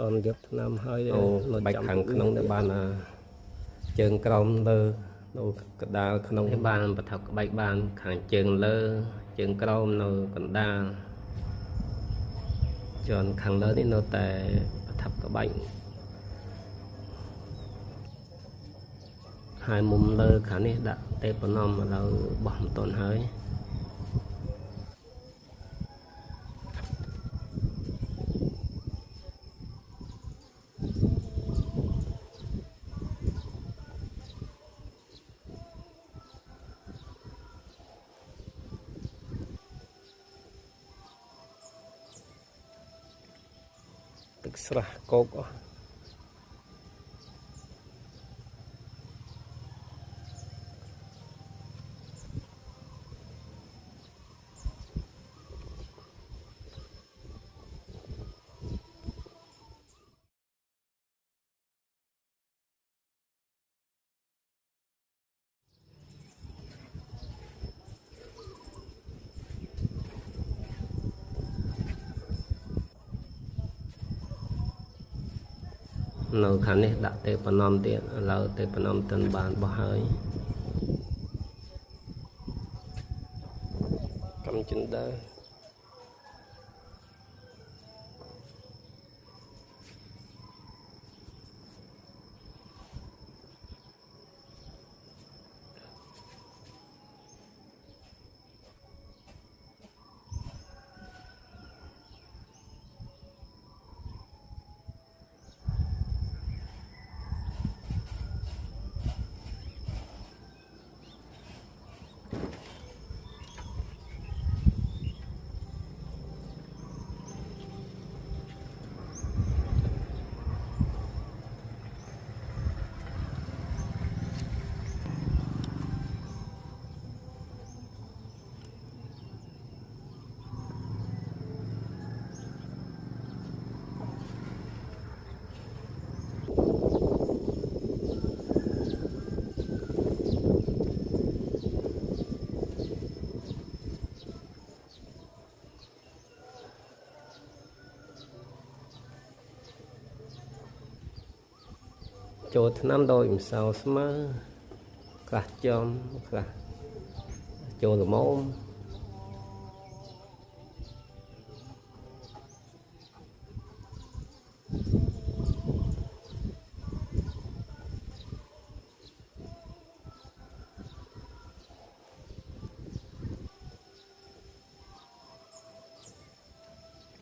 toàn điệp nam hơi bạch khẳng không để bàn trường crom lơ đâu đa không để bàn bật học bạch bàn khẳng trường lơ trường crom nó còn đa chọn khẳng lớn thì nó tệ thập các bệnh hai mùng lơ khả này đã tê bẩn nằm mà đâu bỏng tổn hơi tức sra cốc nấu khả này đã tê bẩn nằm tiền lâu tê bẩn nằm tân bàn bỏ hơi cầm chân đá chỗ năm đôi sao smơ cả chom cả chỗ là mông